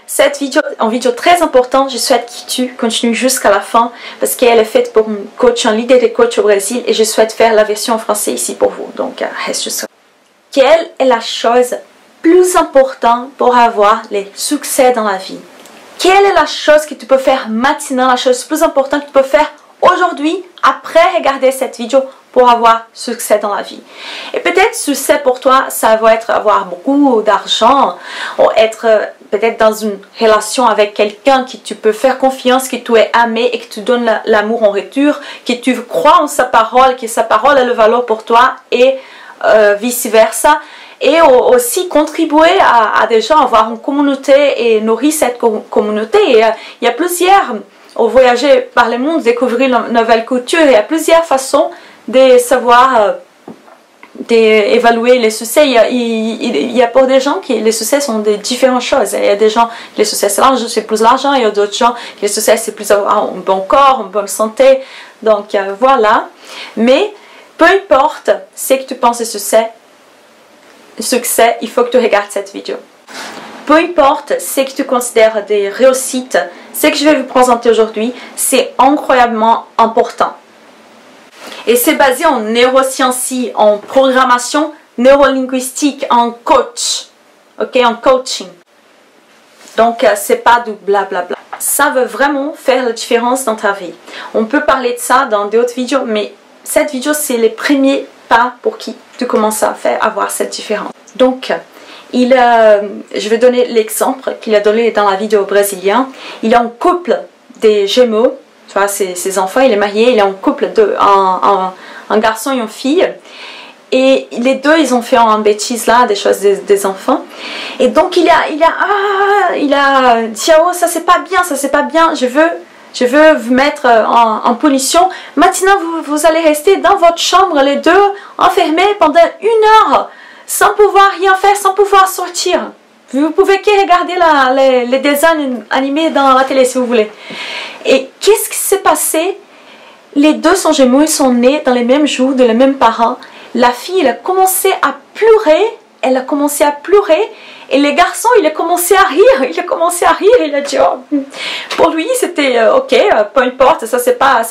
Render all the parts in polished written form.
Cette vidéo est une vidéo très importante, je souhaite que tu continues jusqu'à la fin parce qu'elle est faite pour un coach, un leader des coachs au Brésil et je souhaite faire la version en français ici pour vous, donc reste jusqu'à la fin. Quelle est la chose plus importante pour avoir les succès dans la vie? Quelle est la chose que tu peux faire maintenant, la chose plus importante que tu peux faire aujourd'hui, après regarder cette vidéo pour avoir succès dans la vie? Et peut-être succès pour toi, ça va être avoir beaucoup d'argent, ou être peut-être dans une relation avec quelqu'un qui tu peux faire confiance, que tu es aimé et que tu donnes l'amour en retour, que tu crois en sa parole, que sa parole a le valeur pour toi et vice-versa. Et aussi contribuer à des gens, avoir une communauté et nourrir cette communauté. Et, il y a plusieurs, au voyager par le monde, découvrir une nouvelle culture, il y a plusieurs façons de savoir d'évaluer les succès. Il y a pour des gens qui les succès sont de différentes choses. Il y a des gens qui les succès c'est plus l'argent, il y a d'autres gens qui les succès c'est plus avoir un bon corps, une bonne santé. Donc voilà. Mais peu importe ce que tu penses de succès, il faut que tu regardes cette vidéo. Peu importe ce que tu considères des réussites, ce que je vais vous présenter aujourd'hui, c'est incroyablement important. Et c'est basé en neurosciences, en programmation neurolinguistique, en coach, ok, en coaching. Donc c'est pas du blablabla. Ça veut vraiment faire la différence dans ta vie. On peut parler de ça dans d'autres vidéos, mais cette vidéo c'est les premiers pas pour qui tu commences à avoir cette différence. Donc je vais donner l'exemple qu'il a donné dans la vidéo brésilienne. Il a un couple des jumeaux. Tu vois, ses enfants, il est marié, il est en couple un garçon et une fille. Et les deux, ils ont fait un bêtise là, des choses des enfants. Et donc il a dit oh ça c'est pas bien, ça c'est pas bien, je veux vous mettre en punition. Maintenant vous allez rester dans votre chambre les deux enfermés pendant 1 heure sans pouvoir rien faire, sans pouvoir sortir. Vous pouvez que regarder les dessins animés dans la télé si vous voulez. Et qu'est-ce qui s'est passé? Les deux sont jumeaux, ils sont nés dans les mêmes jours, de les mêmes parents. La fille, elle a commencé à pleurer. Elle a commencé à pleurer. Et le garçon, il a commencé à rire. Il a commencé à rire. Il a dit, oh. Pour lui, c'était ok, peu importe. Ça, c'est pas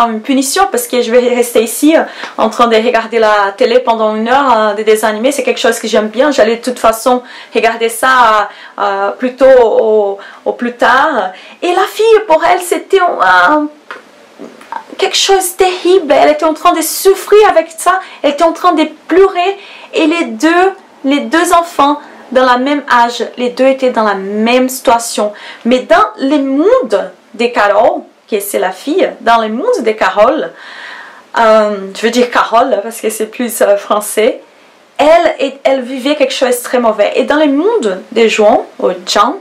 une punition parce que je vais rester ici en train de regarder la télé pendant 1 heure des dessins animés. C'est quelque chose que j'aime bien. J'allais de toute façon regarder ça plutôt au plus tard. Et la fille, pour elle, c'était quelque chose de terrible. Elle était en train de souffrir avec ça. Elle était en train de pleurer. Et les deux enfants, dans le même âge, les deux étaient dans la même situation. Mais dans le monde de Carole, qui c'est la fille, dans le monde de Carole, je veux dire Carole parce que c'est plus français, elle vivait quelque chose de très mauvais. Et dans le monde de Jean, ou Jean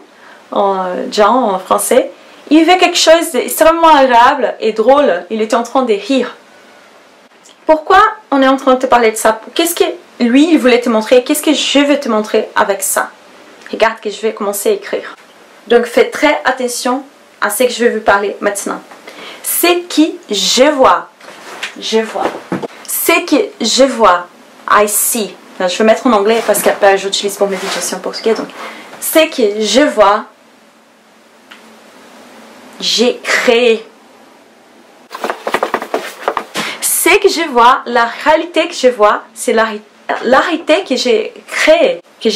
en français, il vivait quelque chose d'extrêmement agréable et drôle. Il était en train de rire. Pourquoi on est en train de te parler de ça? Qu'est-ce que lui, il voulait te montrer? Qu'est-ce que je vais te montrer avec ça? Regarde que je vais commencer à écrire. Donc, faites très attention à ce que je vais vous parler maintenant. Ce que je vois. Ce que je vois. I see. Alors, je vais mettre en anglais parce qu'après, j'utilise pour mes vidéos en portugais. Donc, ce que je vois, j'ai créé. Ce que je vois, la réalité que je vois, c'est la réalité que j'ai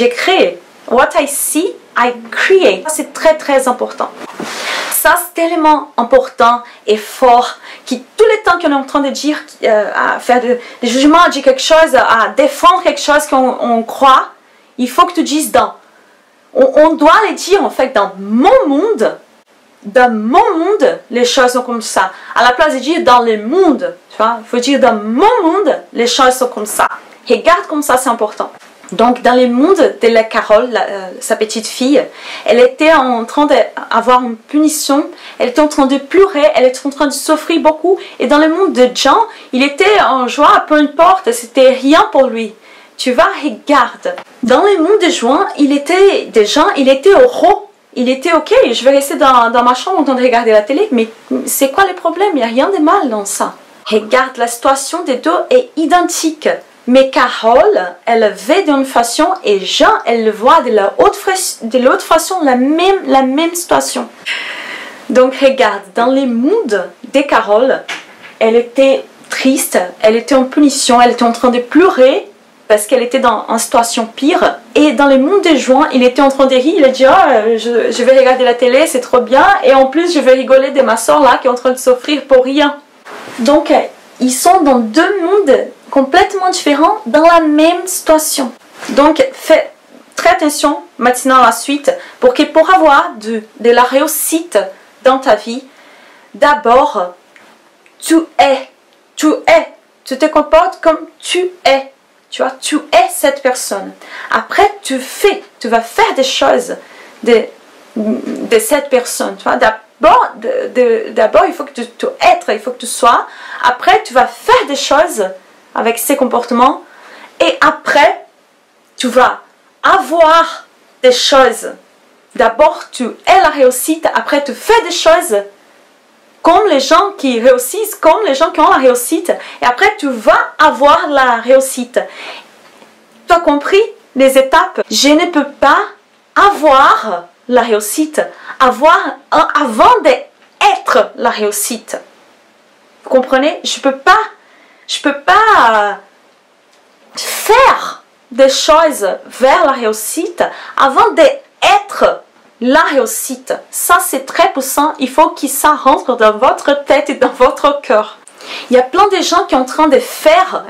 créée. What I see, I create. C'est très très important. Ça c'est tellement important et fort que tout le temps qu'on est en train de dire, à faire des jugements, à dire quelque chose, à défendre quelque chose qu'on croit, il faut que tu dises dans. On doit les dire en fait dans mon monde. Dans mon monde, les choses sont comme ça. À la place de dire dans le monde, tu vois, il faut dire dans mon monde, les choses sont comme ça. Regarde comme ça, c'est important. Donc, dans le monde de la Carole, sa petite fille, elle était en train d'avoir une punition, elle était en train de pleurer, elle était en train de souffrir beaucoup. Et dans le monde de Jean, il était en joie, peu importe, c'était rien pour lui. Tu vois, regarde. Dans le monde de Jean, il était heureux. Il était ok, je vais rester dans ma chambre en train de regarder la télé, mais c'est quoi le problème? Il n'y a rien de mal dans ça. Regarde, la situation des deux est identique. Mais Carole, elle vit d'une façon et Jean, elle le voit de l'autre façon, la même situation. Donc regarde, dans les mondes de Carole, elle était triste, elle était en punition, elle était en train de pleurer parce qu'elle était dans une situation pire. Et dans le monde de Jean, il était en train de rire, il a dit oh, je vais regarder la télé, c'est trop bien, et en plus je vais rigoler de ma soeur là qui est en train de souffrir pour rien. Donc ils sont dans deux mondes complètement différents dans la même situation. Donc fais très attention maintenant à la suite pour avoir de la réussite dans ta vie, d'abord tu te comportes comme tu es. Tu vois, tu es cette personne. Après, tu vas faire des choses de cette personne. Tu vois, d'abord, il faut que tu il faut que tu sois. Après, tu vas faire des choses avec ces comportements. Et après, tu vas avoir des choses. D'abord, tu es la réussite. Après, tu fais des choses comme les gens qui réussissent, comme les gens qui ont la réussite. Et après, tu vas avoir la réussite. Tu as compris les étapes? Je ne peux pas avoir la réussite avant d'être la réussite. Vous comprenez? Je peux pas faire des choses vers la réussite avant d'être la réussite. Ça, c'est très puissant. Il faut que ça rentre dans votre tête et dans votre cœur. Il y a plein de gens qui sont en train de faire,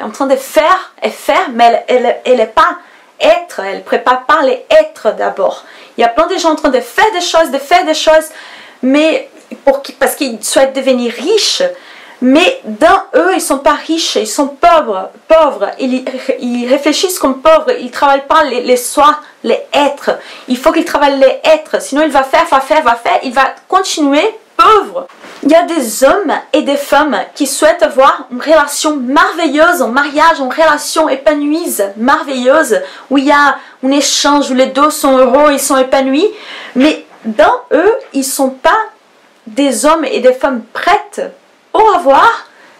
mais elle n'est pas être. Elle ne prépare pas les être d'abord. Il y a plein de gens en train de faire des choses, mais parce qu'ils souhaitent devenir riches. Mais dans eux, ils ne sont pas riches, ils sont pauvres. Ils réfléchissent comme pauvres, ils ne travaillent pas les soi, les êtres. Il faut qu'ils travaillent les êtres, sinon il va faire, il va continuer pauvre. Il y a des hommes et des femmes qui souhaitent avoir une relation merveilleuse, un mariage, une relation épanouie, merveilleuse, où il y a un échange, où les deux sont heureux, ils sont épanouis. Mais dans eux, ils ne sont pas des hommes et des femmes prêtes pour avoir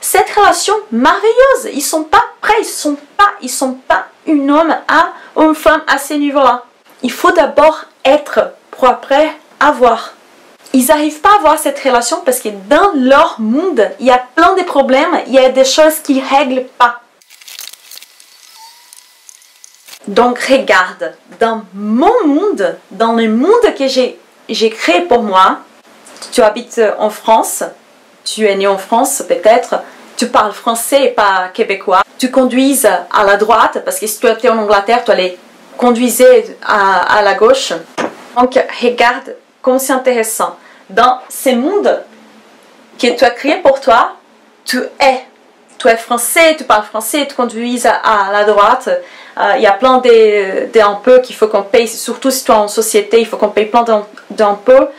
cette relation merveilleuse. Ils ne sont pas prêts, ils sont pas un homme ou une femme à ce niveau-là. Il faut d'abord être pour après avoir. Ils n'arrivent pas à avoir cette relation parce que dans leur monde, il y a plein de problèmes, il y a des choses qu'ils ne règlent pas. Donc regarde, dans mon monde, dans le monde que j'ai créé pour moi, tu habites en France, tu es né en France peut-être, tu parles français et pas québécois, tu conduises à la droite parce que si tu étais en Angleterre, tu allais conduire à la gauche. Donc regarde comme c'est intéressant. Dans ce monde que tu as créé pour toi, tu es français, tu parles français, tu conduis à la droite. Il y a plein d'impôts qu'il faut qu'on paye, surtout si tu es en société, il faut qu'on paye plein d'impôts.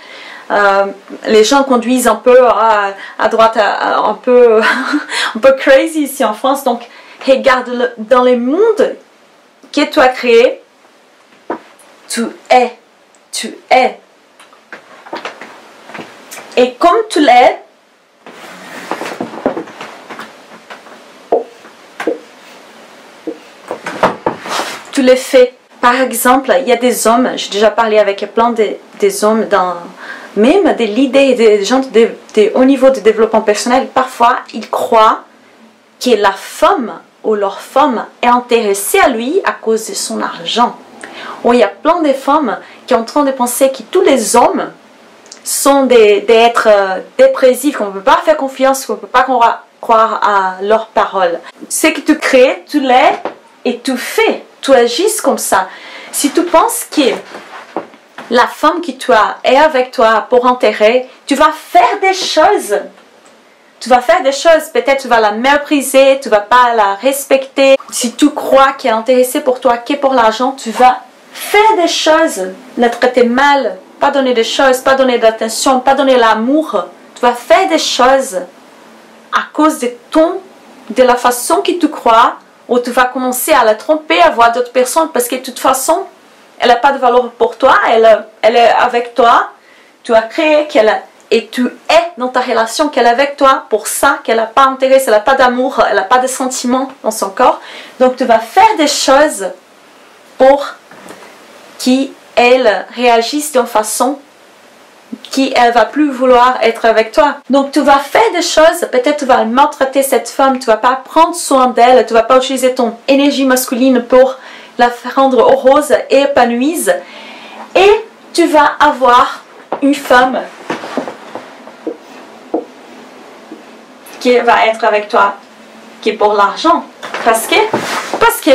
Les gens conduisent un peu à droite, un peu crazy ici en France. Donc regarde dans le monde que tu as créé, tu es. Et comme tu l'es, tu le fais. Par exemple, il y a des hommes, j'ai déjà parlé avec plein des hommes, même des leaders, des gens de haut niveau de développement personnel, parfois ils croient que la femme ou leur femme est intéressée à lui à cause de son argent. Ou il y a plein de femmes qui sont en train de penser que tous les hommes sont des êtres dépressifs, qu'on ne peut pas faire confiance, qu'on ne peut pas croire à leurs paroles. Ce que tu crées, tu l'es et tu fais, tu agis comme ça. Si tu penses que la femme que tu as est avec toi pour intérêt, tu vas faire des choses. Tu vas faire des choses, peut-être tu vas la mépriser, tu ne vas pas la respecter. Si tu crois qu'elle est intéressée pour toi que pour l'argent, tu vas faire des choses, la traiter mal, pas donner des choses, pas donner d'attention, pas donner l'amour. Tu vas faire des choses à cause de la façon que tu crois, ou tu vas commencer à la tromper, à voir d'autres personnes, parce que de toute façon, elle n'a pas de valeur pour toi, elle est avec toi. Tu as créé qu'elle et tu es dans ta relation qu'elle a avec toi pour ça, qu'elle n'a pas intérêt, elle n'a pas d'amour, elle n'a pas de sentiments dans son corps. Donc tu vas faire des choses pour qu'elle réagisse d'une façon qu'elle va plus vouloir être avec toi. Donc tu vas faire des choses, peut-être tu vas maltraiter cette femme, tu vas pas prendre soin d'elle, tu vas pas utiliser ton énergie masculine pour la rendre heureuse et épanouie. Et tu vas avoir une femme qui va être avec toi, qui est pour l'argent. Parce que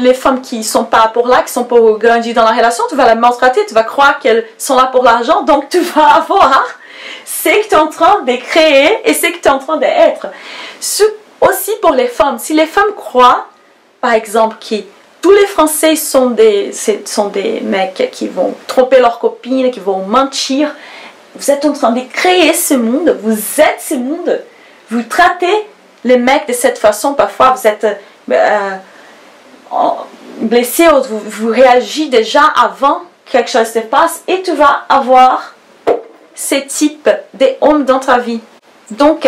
les femmes qui ne sont pas pour là, qui sont pour grandir dans la relation, tu vas la maltraiter, tu vas croire qu'elles sont là pour l'argent, donc tu vas avoir ce que tu es en train de créer et ce que tu es en train d'être. Aussi pour les femmes, si les femmes croient, par exemple, que tous les Français sont des mecs qui vont tromper leurs copines, qui vont mentir, vous êtes en train de créer ce monde, vous êtes ce monde, vous traitez les mecs de cette façon, parfois vous êtes blessé, vous réagissez déjà avant que quelque chose se passe et tu vas avoir ce type d'hommes dans ta vie. Donc,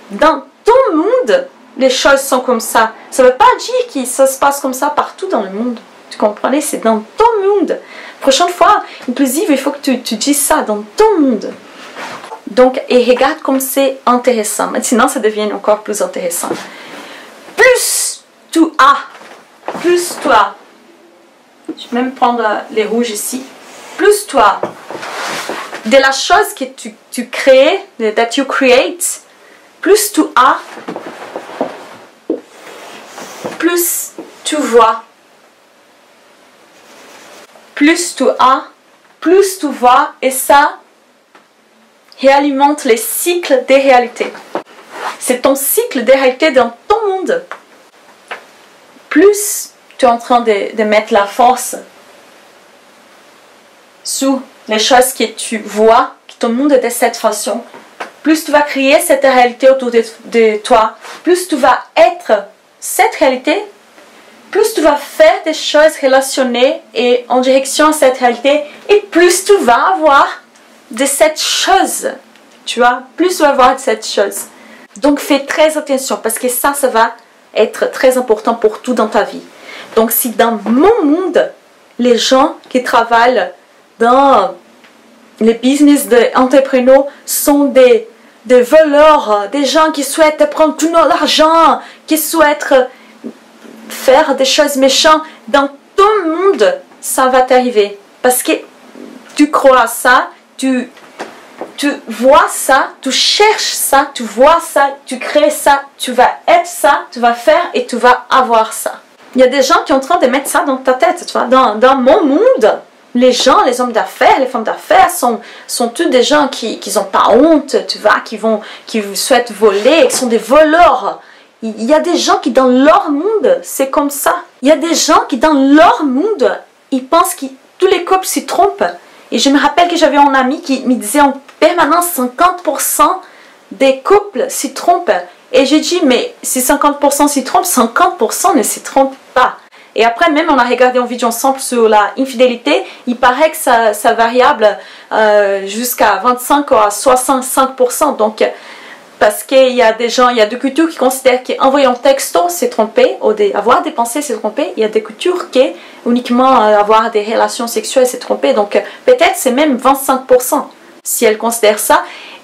dans ton monde, les choses sont comme ça. Ça ne veut pas dire que ça se passe comme ça partout dans le monde. Tu comprenez? C'est dans ton monde. Prochaine fois, inclusive, il faut que tu dises ça dans ton monde. Donc, et regarde comme c'est intéressant. Maintenant, ça devient encore plus intéressant. Plus tu as, je vais même prendre les rouges ici, plus toi, de la chose que tu crées, that you create, plus tu as, plus tu vois. Plus tu as, plus tu vois, et ça réalimente les cycles des réalités. C'est ton cycle des réalités dans ton monde. Plus tu es en train de mettre la force sur les choses que tu vois, que ton monde est de cette façon, plus tu vas créer cette réalité autour de toi, plus tu vas être cette réalité, plus tu vas faire des choses relationnées et en direction à cette réalité, et plus tu vas avoir de cette chose. Tu vois, plus tu vas avoir de cette chose. Donc fais très attention parce que ça va être très important pour tout dans ta vie. Donc si dans mon monde, les gens qui travaillent dans les business d'entrepreneurs sont des voleurs, des gens qui souhaitent prendre tout l'argent, qui souhaitent faire des choses méchantes, dans ton monde, ça va t'arriver. Parce que tu crois à ça, tu vois ça, tu cherches ça, tu vois ça, tu crées ça, tu vas être ça, tu vas faire et tu vas avoir ça. Il y a des gens qui sont en train de mettre ça dans ta tête, tu vois. Dans mon monde, les gens, les hommes d'affaires, les femmes d'affaires sont tous des gens qui n'ont pas honte, tu vois, qui souhaitent voler, qui sont des voleurs. Il y a des gens qui dans leur monde, c'est comme ça. Il y a des gens qui dans leur monde, ils pensent que tous les couples s'y trompent. Et je me rappelle que j'avais un ami qui me disait en permanence 50% des couples s'y trompent. Et j'ai dit, mais si 50% s'y trompent, 50% ne s'y trompent pas. Et après, même on a regardé une vidéo ensemble sur la infidélité, il paraît que ça variable jusqu'à 25 à 65%. Donc, parce qu'il y a des gens, il y a des cultures qui considèrent qu'envoyer un texto, c'est tromper, ou avoir des pensées, c'est tromper. Il y a des cultures qui uniquement avoir des relations sexuelles, c'est tromper. Donc, peut-être c'est même 25% si elles considèrent ça.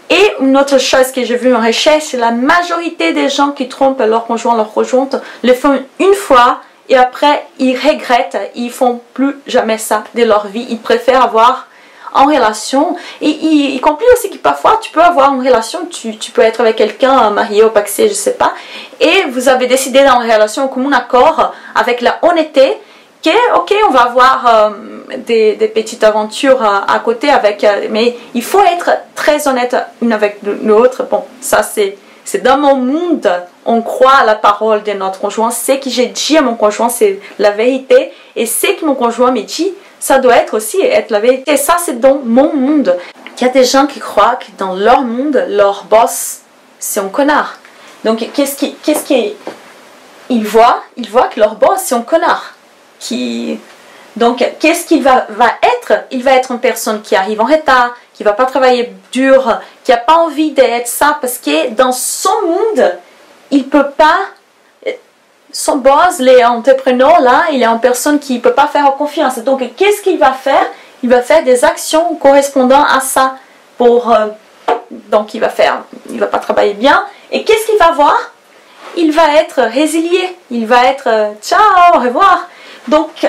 Et une autre chose que j'ai vue en recherche, c'est la majorité des gens qui trompent leur conjoint, leur conjointe, le font une fois et après ils regrettent, ils font plus jamais ça de leur vie. Ils préfèrent avoir en relation, et y compris aussi que parfois tu peux avoir une relation, tu peux être avec quelqu'un marié ou paxé, je sais pas, et vous avez décidé dans une relation commun accord avec la honnêteté que ok, on va avoir des petites aventures à côté avec, mais il faut être très honnête une avec l'autre. Bon, ça c'est dans mon monde, on croit à la parole de notre conjoint, ce que j'ai dit à mon conjoint c'est la vérité, et ce que mon conjoint me dit, ça doit être aussi être la vérité. Et ça, c'est dans mon monde. Il y a des gens qui croient que dans leur monde, leur boss, c'est un connard. Donc, qu'est-ce qu'ils voient? Ils voient que leur boss, c'est un connard. Donc, qu'est-ce qu'il va être? Il va être une personne qui arrive en retard, qui ne va pas travailler dur, qui n'a pas envie d'être ça parce que dans son monde, il peut pas, son boss, les entrepreneurs là, il est une personne qui ne peut pas faire confiance. Donc qu'est-ce qu'il va faire? Il va faire des actions correspondant à ça. Donc il va pas travailler bien. Et qu'est-ce qu'il va voir? Il va être résilié, il va être ciao, au revoir. Donc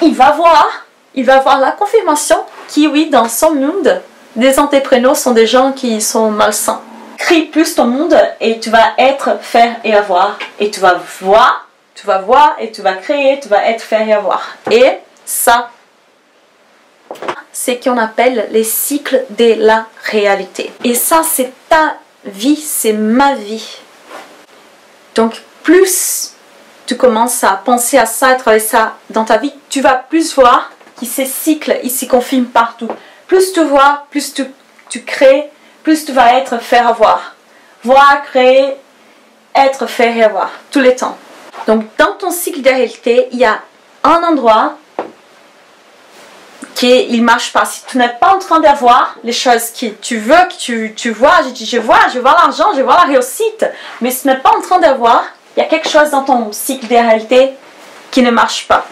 il va voir la confirmation qui, oui, dans son monde, des entrepreneurs sont des gens qui sont malsains. Crée plus ton monde et tu vas être, faire et avoir. Et tu vas voir et tu vas créer, tu vas être, faire et avoir. Et ça, c'est ce qu'on appelle les cycles de la réalité. Et ça, c'est ta vie, c'est ma vie. Donc, plus tu commences à penser à ça, à travailler ça dans ta vie, tu vas plus voir que ces cycles, ils s'y confirment partout. Plus tu vois, plus tu crées, plus tu vas être, faire, avoir. Voir, créer, être, faire et avoir, tous les temps. Donc, dans ton cycle de réalité, il y a un endroit qui ne marche pas. Si tu n'es pas en train d'avoir les choses que tu veux, que tu vois, je vois l'argent, je vois la réussite, mais si tu n'es pas en train d'avoir, il y a quelque chose dans ton cycle de réalité qui ne marche pas.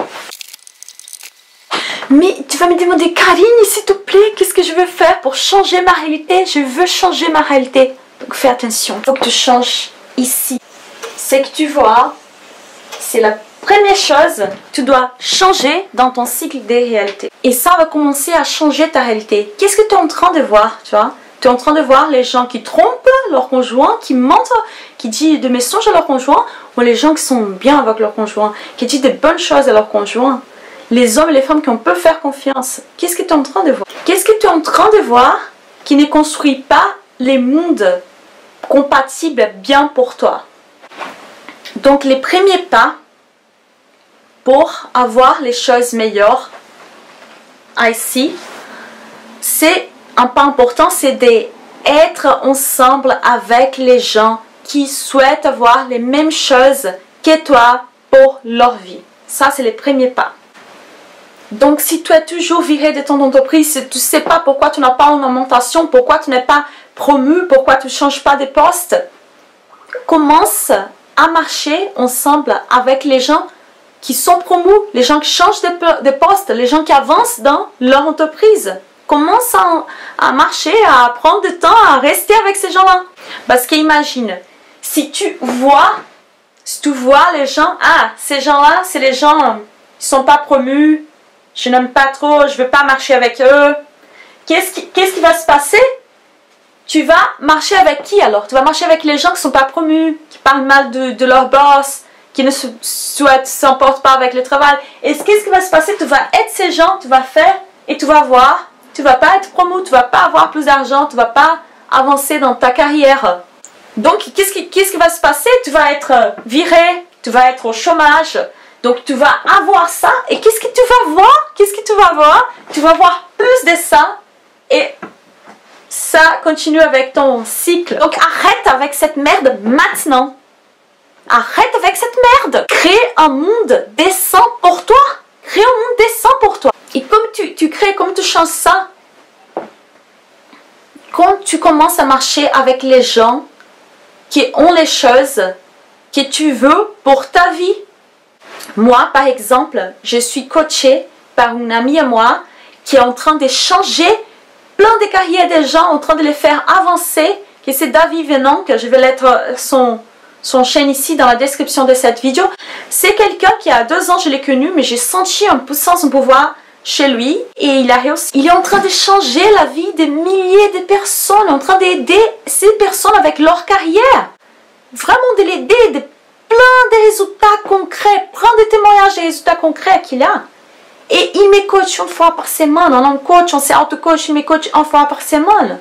Mais tu vas me demander, Karine, s'il te plaît, qu'est-ce que je veux faire pour changer ma réalité? Je veux changer ma réalité. Donc fais attention, il faut que tu changes ici. C'est que tu vois, c'est la première chose, tu dois changer dans ton cycle des réalités. Et ça va commencer à changer ta réalité. Qu'est-ce que tu es en train de voir, tu vois? Tu es en train de voir les gens qui trompent leur conjoint, qui mentent, qui disent des mensonges à leur conjoint, ou les gens qui sont bien avec leur conjoint, qui disent des bonnes choses à leur conjoint. Les hommes et les femmes qui on peut faire confiance. Qu'est-ce que tu es en train de voir? Qu'est-ce que tu es en train de voir qui ne construit pas les mondes compatibles bien pour toi? Donc les premiers pas pour avoir les choses meilleures ici, c'est un pas important, c'est d'être ensemble avec les gens qui souhaitent avoir les mêmes choses que toi pour leur vie. Ça, c'est les premiers pas. Donc, si tu es toujours viré de ton entreprise, si tu ne sais pas pourquoi tu n'as pas une augmentation, pourquoi tu n'es pas promu, pourquoi tu ne changes pas de poste, commence à marcher ensemble avec les gens qui sont promus, les gens qui changent de poste, les gens qui avancent dans leur entreprise. Commence à marcher, à prendre du temps, à rester avec ces gens-là. Parce qu'imagine, si tu vois les gens, ah, ces gens-là, c'est les gens, ils ne sont pas promus, je n'aime pas trop, je ne veux pas marcher avec eux. Qu'est-ce qui va se passer? Tu vas marcher avec qui alors? Tu vas marcher avec les gens qui ne sont pas promus, qui parlent mal de leur boss, qui ne s'emportent pas avec le travail. Et qu'est-ce qui va se passer? Tu vas être ces gens, tu vas faire et tu vas voir. Tu ne vas pas être promu, tu ne vas pas avoir plus d'argent, tu ne vas pas avancer dans ta carrière. Donc, qu'est-ce qui va se passer? Tu vas être viré, tu vas être au chômage. Donc, tu vas avoir ça. Et qu'est-ce que tu vas voir? Qu'est-ce que tu vas voir? Tu vas voir plus de ça. Et ça continue avec ton cycle. Donc, arrête avec cette merde maintenant. Arrête avec cette merde. Crée un monde décent pour toi. Crée un monde décent pour toi. Et comme tu crées, comme tu changes ça, quand tu commences à marcher avec les gens qui ont les choses que tu veux pour ta vie. Moi, par exemple, je suis coachée par une amie à moi qui est en train de changer plein de carrières des gens, en train de les faire avancer, que c'est David Venant, que je vais mettre son chaîne ici dans la description de cette vidéo. C'est quelqu'un qui a 2 ans, je l'ai connu, mais j'ai senti un puissance, un pouvoir chez lui et il a réussi. Il est en train de changer la vie de milliers de personnes, en train d'aider ces personnes avec leur carrière. Vraiment de l'aider, de plein de résultats concrets, plein de témoignages et résultats concrets qu'il a. Et il me coach une fois par semaine, on en coach, on s'est auto-coach, il me coach une fois par semaine.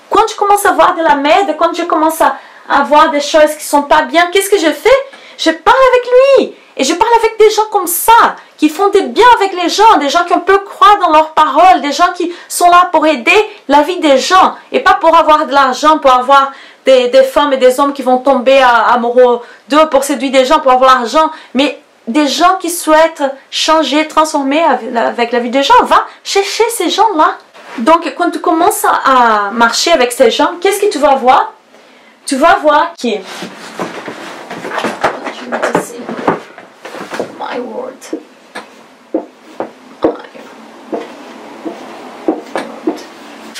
Quand je commence à voir de la merde, quand je commence à voir des choses qui ne sont pas bien, qu'est-ce que je fais? Je parle avec lui. Et je parle avec des gens comme ça, qui font des biens avec les gens, des gens qui on peut croire dans leurs paroles, des gens qui sont là pour aider la vie des gens, et pas pour avoir de l'argent, pour avoir des femmes et des hommes qui vont tomber amoureux d'eux pour séduire des gens, pour avoir l'argent, mais des gens qui souhaitent changer, transformer avec la vie des gens. Va chercher ces gens-là. Donc, quand tu commences à marcher avec ces gens, qu'est-ce que tu vas voir? Tu vas voir que... Je vais te dire, my word.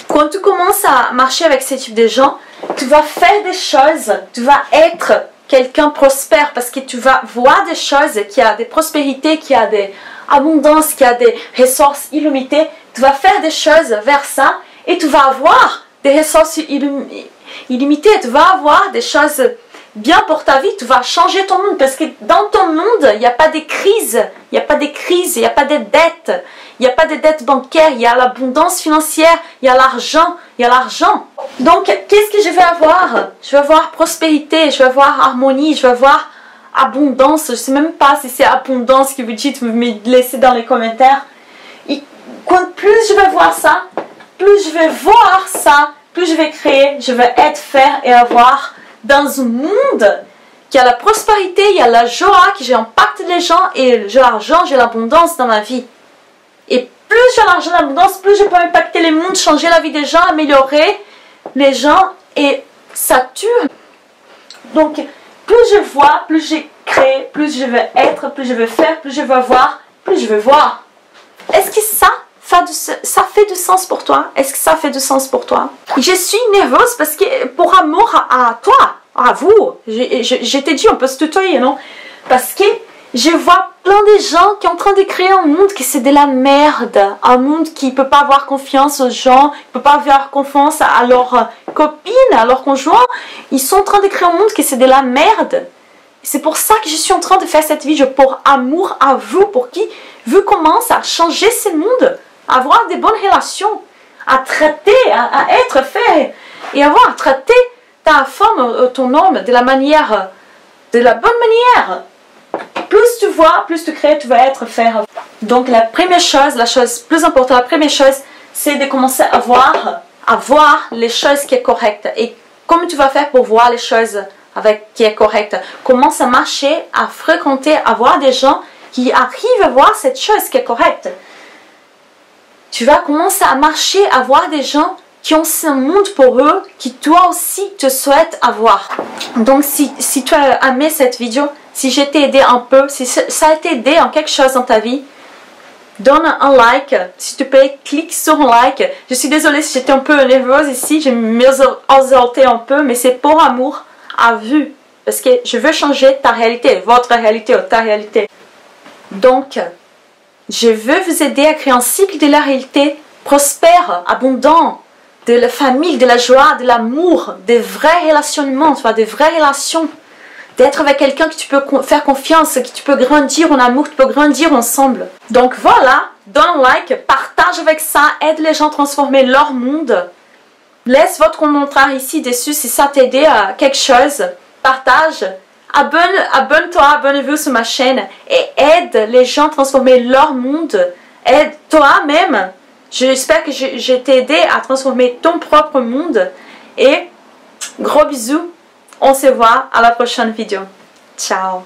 Quand tu commences à marcher avec ce type de gens, tu vas faire des choses, tu vas être quelqu'un prospère parce que tu vas voir des choses, qui a des prospérités, qui a des abondances, qui a des ressources illimitées. Tu vas faire des choses vers ça et tu vas avoir des ressources illimitées. Tu vas avoir des choses bien pour ta vie. Tu vas changer ton monde parce que dans ton monde, il n'y a pas de crise, il n'y a pas de crise, il n'y a pas de dettes. Il n'y a pas de dette bancaire, il y a l'abondance financière, il y a l'argent, Donc, qu'est-ce que je vais avoir? Je vais avoir prospérité, je vais avoir harmonie, je vais avoir abondance. Je ne sais même pas si c'est abondance que vous dites, vous me laissez dans les commentaires. Et plus je vais voir ça, plus je vais voir ça, plus je vais créer, je vais être, faire et avoir dans un monde qui a la prospérité, il y a la joie, que j'impacte les gens et j'ai l'argent, j'ai l'abondance dans ma vie. Et plus j'ai l'argent d'abondance, plus je peux impacter les mondes, changer la vie des gens, améliorer les gens et ça tue. Donc, plus je vois, plus je crée, plus je vais être, plus je vais faire, plus je vais voir, plus je vais voir. Est-ce que ça fait du sens pour toi? Est-ce que ça fait du sens pour toi? Je suis nerveuse parce que pour amour à toi, à vous, je t'ai dit on peut se tutoyer, non? Parce que je vois plein de gens qui sont en train de créer un monde qui c'est de la merde. Un monde qui ne peut pas avoir confiance aux gens, qui ne peut pas avoir confiance à leurs copines, à leurs conjoints. Ils sont en train de créer un monde qui c'est de la merde. C'est pour ça que je suis en train de faire cette vidéo pour amour à vous, pour qui vous commencez à changer ce monde, à avoir des bonnes relations, à traiter, à être fait et avoir à traiter ta femme, ton homme de la bonne manière. Plus tu vois, plus tu crées, tu vas être faire. Donc la première chose, la chose plus importante, la première chose, c'est de commencer à voir les choses qui sont correctes. Et comment tu vas faire pour voir les choses qui sont correctes? Commence à marcher, à fréquenter, à voir des gens qui arrivent à voir cette chose qui est correcte. Tu vas commencer à marcher, à voir des gens qui ont ce monde pour eux, qui toi aussi te souhaites avoir. Donc si tu as aimé cette vidéo, si je t'ai aidé un peu, si ça a t'aidé en quelque chose dans ta vie, donne un like, s'il te plaît, clique sur un like. Je suis désolée si j'étais un peu nerveuse ici, j'ai m'exalté un peu, mais c'est pour amour à vue, parce que je veux changer ta réalité, votre réalité ou ta réalité. Donc, je veux vous aider à créer un cycle de la réalité prospère, abondant, de la famille, de la joie, de l'amour, des vrais relationnements, tu vois, des vraies relations. D'être avec quelqu'un que tu peux faire confiance, que tu peux grandir en amour, que tu peux grandir ensemble. Donc voilà, donne un like, partage avec ça, aide les gens à transformer leur monde. Laisse votre commentaire ici dessus si ça t'a aidé à quelque chose. Partage, abonne-toi, abonnez-vous sur ma chaîne et aide les gens à transformer leur monde. Aide toi-même. J'espère que je t'ai aidé à transformer ton propre monde. Et gros bisous. On se voit à la prochaine vidéo. Ciao.